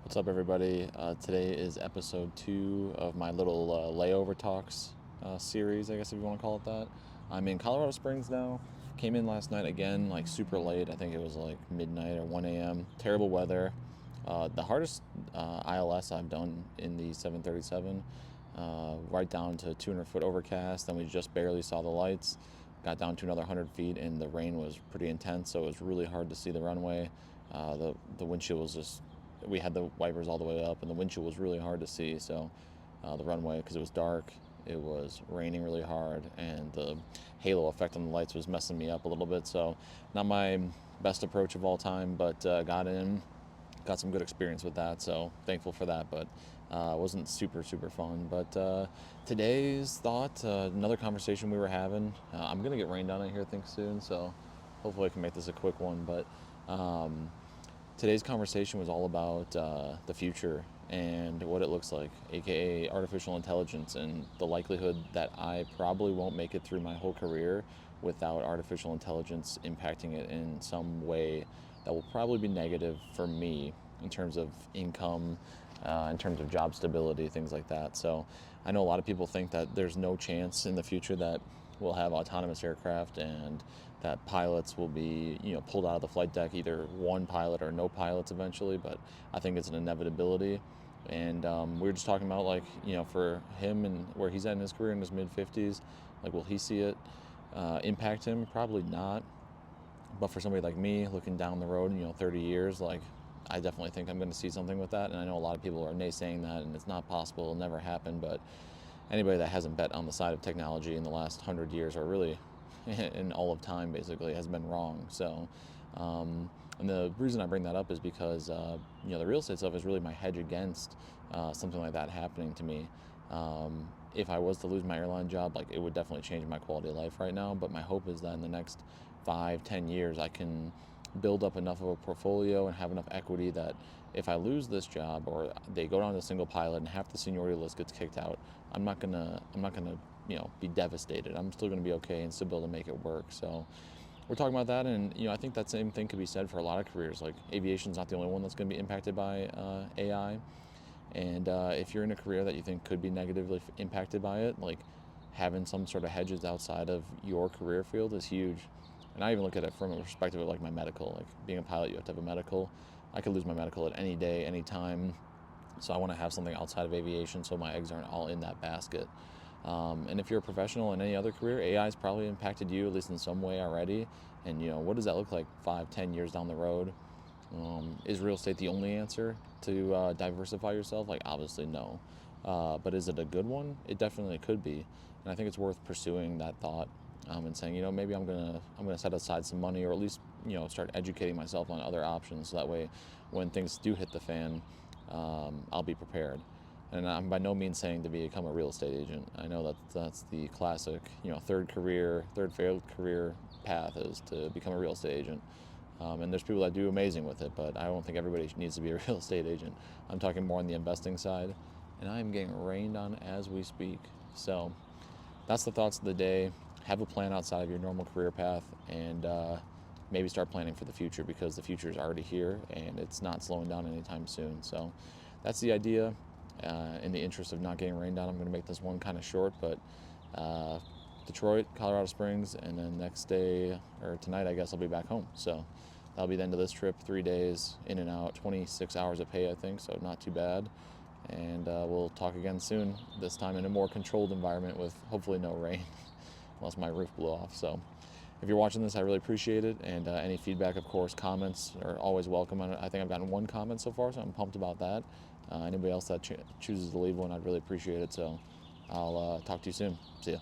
What's up, everybody? Today is episode 2 of my little layover talks series, I guess if you want to call it that. I'm in Colorado Springs now. Came in last night again, like super late. I think it was like midnight or 1 a.m. Terrible weather. The hardest ILS I've done in the 737, right down to 200-foot overcast. Then we just barely saw the lights. Got down to another 100 feet, and the rain was pretty intense, so it was really hard to see the runway. The windshield was just, we had the wipers all the way up, and the windshield was really hard to see. So the runway, because it was dark, it was raining really hard, and the halo effect on the lights was messing me up a little bit. So not my best approach of all time, but got some good experience with that, so thankful for that. But it wasn't super fun. But today's thought, another conversation we were having, I'm gonna get rained on it here, I think, soon, so hopefully I can make this a quick one. But today's conversation was all about the future and what it looks like, aka artificial intelligence, and the likelihood that I probably won't make it through my whole career without artificial intelligence impacting it in some way that will probably be negative for me in terms of income, in terms of job stability, things like that. So I know a lot of people think that there's no chance in the future that we'll have autonomous aircraft and that pilots will be, pulled out of the flight deck, either one pilot or no pilots eventually. But I think it's an inevitability. And we were just talking about, like, for him and where he's at in his career in his mid-50s, like, will he see it impact him? Probably not. But for somebody like me, looking down the road, 30 years, like, I definitely think I'm going to see something with that. And I know a lot of people are naysaying that, and it's not possible, it'll never happen. But anybody that hasn't bet on the side of technology in the last 100 years, or really in all of time, basically, has been wrong. So, and the reason I bring that up is because, the real estate stuff is really my hedge against something like that happening to me. If I was to lose my airline job, like, it would definitely change my quality of life right now. But my hope is that in the next 5-10 years, I can build up enough of a portfolio and have enough equity that if I lose this job, or they go down to a single pilot and half the seniority list gets kicked out, I'm not gonna be devastated. I'm still gonna be okay and still be able to make it work. So we're talking about that, and I think that same thing could be said for a lot of careers. Like, aviation's not the only one that's going to be impacted by AI. And if you're in a career that you think could be negatively impacted by it, like, having some sort of hedges outside of your career field is huge. And I even look at it from a perspective of, like, my medical. Like, being a pilot, you have to have a medical. I could lose my medical at any day, any time. So I want to have something outside of aviation so my eggs aren't all in that basket. And if you're a professional in any other career, AI has probably impacted you, at least in some way already. And, what does that look like 5-10 years down the road? Is real estate the only answer to diversify yourself? Like, obviously no. But is it a good one? It definitely could be. And I think it's worth pursuing that thought, and saying, maybe I'm gonna set aside some money, or at least, start educating myself on other options, so that way when things do hit the fan, I'll be prepared. And I'm by no means saying to become a real estate agent. I know that that's the classic, third failed career path, is to become a real estate agent. And there's people that do amazing with it, but I don't think everybody needs to be a real estate agent. I'm talking more on the investing side, and I am getting rained on as we speak. So that's the thoughts of the day. Have a plan outside of your normal career path, and maybe start planning for the future, because the future is already here and it's not slowing down anytime soon. So that's the idea. In the interest of not getting rained on, I'm going to make this one kind of short, but Detroit, Colorado Springs, and then next day, or tonight, I guess, I'll be back home. So that'll be the end of this trip. 3 days in and out, 26 hours of pay, I think, so not too bad. And we'll talk again soon, this time in a more controlled environment with hopefully no rain, unless my roof blew off. So if you're watching this, I really appreciate it. And any feedback, of course, comments are always welcome. I think I've gotten one comment so far, so I'm pumped about that. Anybody else that chooses to leave one, I'd really appreciate it. So I'll talk to you soon. See ya.